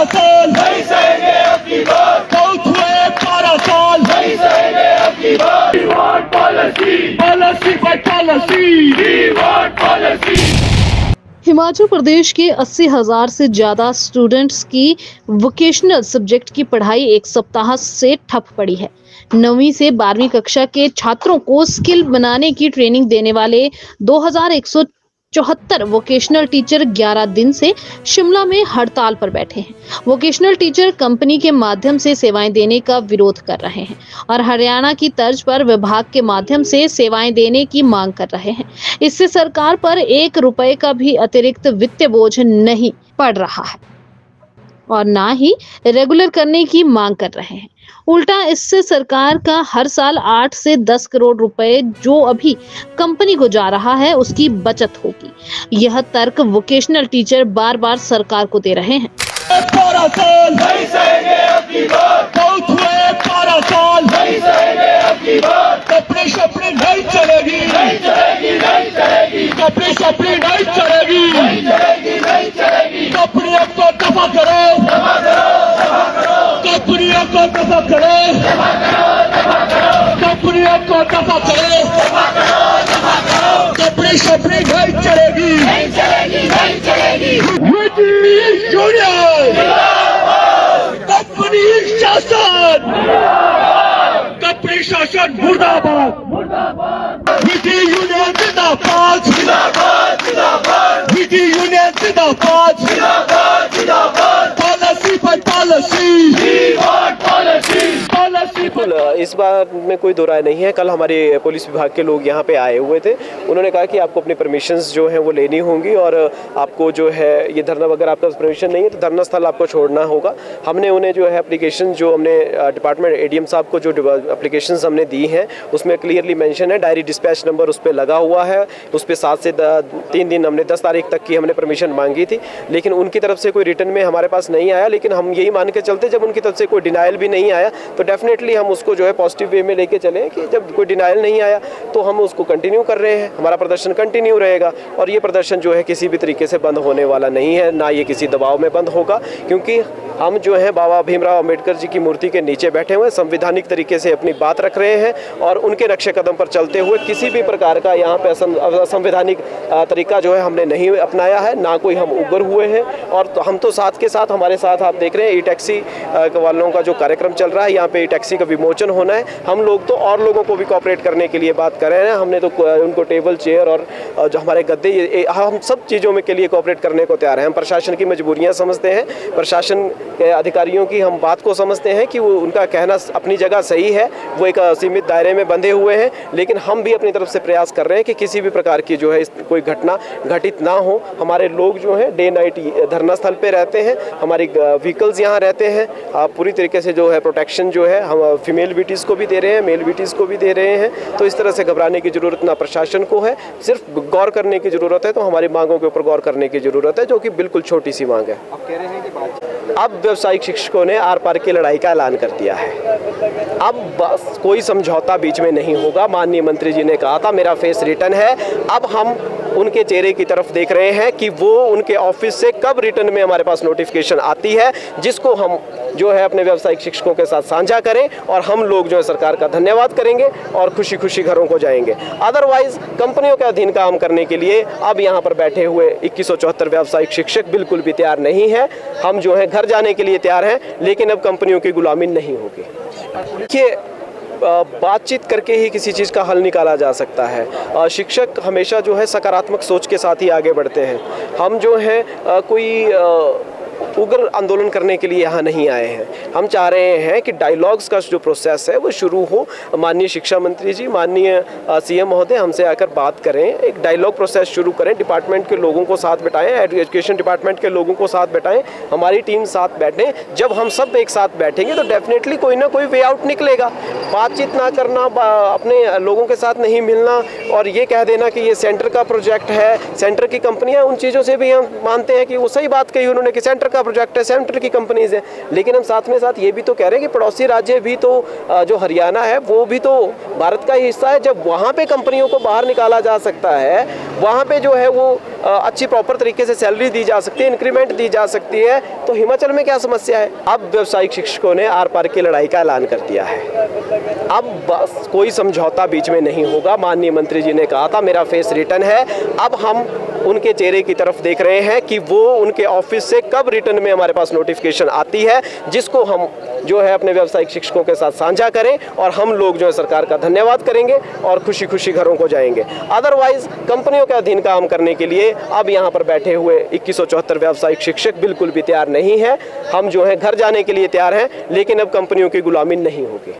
12 साल नहीं सहेंगे अब की बार, बहुत हुए 12 साल नहीं सहेंगे अब की बार। We want policy, policy by policy, we want policy। Himachal Pradesh के 80,000 से ज्यादा स्टूडेंट्स की वोकेशनल सब्जेक्ट की पढ़ाई एक सप्ताह से ठप पड़ी है। 9वीं से 12वीं कक्षा के छात्रों को स्किल बनाने की ट्रेनिंग देने वाले 2174 वोकेशनल टीचर 11 दिन से शिमला में हड़ताल पर बैठे हैं। वोकेशनल टीचर कंपनी के माध्यम से सेवाएं देने का विरोध कर रहे हैं और हरियाणा की तर्ज पर विभाग के माध्यम से सेवाएं देने की मांग कर रहे हैं। इससे सरकार पर 1 रुपए का भी अतिरिक्त वित्तीय बोझ नहीं पड़ रहा है और ना ही रेगुलर करने की मांग कर रहे हैं। उल्टा इससे सरकार का हर साल 8 से 10 करोड़ रुपए जो अभी कंपनी को जा रहा है उसकी बचत होगी। यह तर्क वोकेशनल टीचर बार बार सरकार को दे रहे हैं। 12 साल नहीं सहेंगे अब की बार, बहुत हुए 12 साल नहीं सहेंगे अब की बार। कपड़े शपड़े नहीं चलेगी, नहीं चलेगी, नहीं चलेगी, कपड़े शपड़े नहीं चलेगी, नहीं चलेगी, नहीं चलेगी। कंपनियों को दफा करो, दफा करो, दफा करो, कंपनियों को दफा करो, दफा करो, दफा करो, कंपनियों को दफा करो, दफा करो, दफा करो। कपड़े शपड़े नहीं चलेगी, नहीं चलेगी, नहीं चलेगी। यूनियन कंपनी शासन, कंपनी शासन मुर्दाबाद, विधि यूनियन जिंदाबाद, जिंदाबाद, जिंदाबाद, विधि यूनियन जिंदाबाद, जिंदाबाद, जिंदाबाद। Policy by policy, we want policy, policy. इस बार में कोई दो राय नहीं है। कल हमारे पुलिस विभाग के लोग यहाँ पे आए हुए थे। उन्होंने कहा कि आपको अपनी परमिशंस जो हैं वो लेनी होंगी और आपको जो है ये धरना वगैरह, आपका परमिशन नहीं है तो धरना स्थल आपको छोड़ना होगा। हमने उन्हें जो है एप्लीकेशन जो हमने डिपार्टमेंट एडीएम साहब को जो एप्लीकेशन हमने दी हैं उसमें क्लियरली मेंशन है, डायरी डिस्पैच नंबर उस पर लगा हुआ है। उस पर 7 से 3 दिन हमने 10 तारीख तक की हमने परमिशन मांगी थी, लेकिन उनकी तरफ से कोई रिटर्न में हमारे पास नहीं आया। लेकिन हम यही मान के चलते जब उनकी तरफ से कोई डिनाइल भी नहीं आया तो डेफिनेटली हम उसको जो है पॉजिटिव वे में लेके चले कि जब कोई डिनाइल नहीं आया तो हम उसको कंटिन्यू कर रहे हैं, हमारा प्रदर्शन कंटिन्यू रहेगा। और ये प्रदर्शन जो है किसी भी तरीके से बंद होने वाला नहीं है, ना ये किसी दबाव में बंद होगा, क्योंकि हम जो है बाबा भीमराव अंबेडकर जी की मूर्ति के नीचे बैठे हुए संवैधानिक तरीके से अपनी बात रख रहे हैं और उनके नक्शे कदम पर चलते हुए किसी भी प्रकार का यहाँ पे असंवैधानिक तरीका जो है हमने नहीं अपनाया है, ना कोई हम उबर हुए हैं। और तो हम तो साथ के साथ हमारे साथ आप देख रहे हैं ई टैक्सी वालों का जो कार्यक्रम चल रहा है, यहाँ पे ई टैक्सी का विमोचन होना है। हम लोग तो और लोगों को भी कोऑपरेट करने के लिए बात कर रहे हैं। हमने तो उनको टेबल चेयर और जो हमारे गद्दे, हम सब चीज़ों में के लिए कोऑपरेट करने को तैयार हैं। हम प्रशासन की मजबूरियाँ समझते हैं, प्रशासन के अधिकारियों की हम बात को समझते हैं कि वो उनका कहना अपनी जगह सही है, वो एक सीमित दायरे में बंधे हुए हैं। लेकिन हम भी अपनी तरफ से प्रयास कर रहे हैं कि किसी भी प्रकार की जो है कोई घटना घटित ना हो। हमारे लोग जो हैं डे नाइट धरना स्थल पे रहते हैं, हमारी व्हीकल्स यहाँ रहते हैं। पूरी तरीके से जो है प्रोटेक्शन जो है हम फीमेल बीटीज़ को भी दे रहे हैं, मेल बीटीज़ को भी दे रहे हैं। तो इस तरह से घबराने की ज़रूरत ना प्रशासन को है, सिर्फ गौर करने की ज़रूरत है। तो हमारी मांगों के ऊपर गौर करने की ज़रूरत है, जो कि बिल्कुल छोटी सी मांग है। आप कह रहे हैं कि अब व्यावसायिक शिक्षकों ने आर पार की लड़ाई का ऐलान कर दिया है। अब बस कोई समझौता बीच में नहीं होगा। माननीय मंत्री जी ने कहा था मेरा फेस रिटर्न है। अब हम उनके चेहरे की तरफ देख रहे हैं कि वो उनके ऑफिस से कब रिटर्न में हमारे पास नोटिफिकेशन आती है, जिसको हम जो है अपने व्यावसायिक शिक्षकों के साथ साझा करें और हम लोग जो है सरकार का धन्यवाद करेंगे और खुशी खुशी घरों को जाएंगे। अदरवाइज कंपनियों के अधीन काम करने के लिए अब यहाँ पर बैठे हुए 2174 व्यावसायिक शिक्षक बिल्कुल भी तैयार नहीं है। हम जो है घर जाने के लिए तैयार हैं, लेकिन अब कंपनियों की गुलामी नहीं होगी। देखिए, बातचीत करके ही किसी चीज़ का हल निकाला जा सकता है। शिक्षक हमेशा जो है सकारात्मक सोच के साथ ही आगे बढ़ते हैं। हम जो है कोई उग्र आंदोलन करने के लिए यहाँ नहीं आए हैं। हम चाह रहे हैं कि डायलॉग्स का जो प्रोसेस है वो शुरू हो। माननीय शिक्षा मंत्री जी, माननीय सीएम महोदय हमसे आकर बात करें, एक डायलॉग प्रोसेस शुरू करें, डिपार्टमेंट के लोगों को साथ बैठाएं, एजुकेशन डिपार्टमेंट के लोगों को साथ बैठाएं, हमारी टीम साथ बैठें। जब हम सब एक साथ बैठेंगे तो डेफिनेटली कोई ना कोई वे आउट निकलेगा। बातचीत ना करना, अपने लोगों के साथ नहीं मिलना और ये कह देना कि ये सेंटर का प्रोजेक्ट है, सेंटर की कंपनियाँ, उन चीज़ों से भी हम मानते हैं कि वो सही बात कही उन्होंने कि सेंटर का प्रोजेक्ट है, सेंट्रल की कंपनीज है। लेकिन हम साथ में साथ ये भी तो कह रहे हैं कि पड़ोसी राज्य भी तो जो हरियाणा है वो भी तो भारत का ही हिस्सा है। जब वहाँ पे कंपनियों को बाहर निकाला जा सकता है, वहाँ पे जो है वो अच्छी प्रॉपर तरीके से सैलरी दी जा सकती है, इंक्रीमेंट दी जा सकती है, तो हिमाचल में क्या समस्या है? अब व्यावसायिक शिक्षकों ने आर पार की लड़ाई का ऐलान कर दिया है। अब बस कोई समझौता बीच में नहीं होगा। माननीय मंत्री जी ने कहा था मेरा फेस रिटर्न है। अब हम उनके चेहरे की तरफ देख रहे हैं कि वो उनके ऑफिस से कब रिटर्न में हमारे पास नोटिफिकेशन आती है, जिसको हम जो है अपने व्यावसायिक शिक्षकों के साथ साझा करें और हम लोग जो है सरकार का धन्यवाद करेंगे और खुशी खुशी घरों को जाएंगे। अदरवाइज कंपनियों के अधीन काम करने के लिए अब यहाँ पर बैठे हुए 2174 व्यावसायिक शिक्षक बिल्कुल भी तैयार नहीं है। हम जो है घर जाने के लिए तैयार हैं, लेकिन अब कंपनियों की गुलामी नहीं होगी।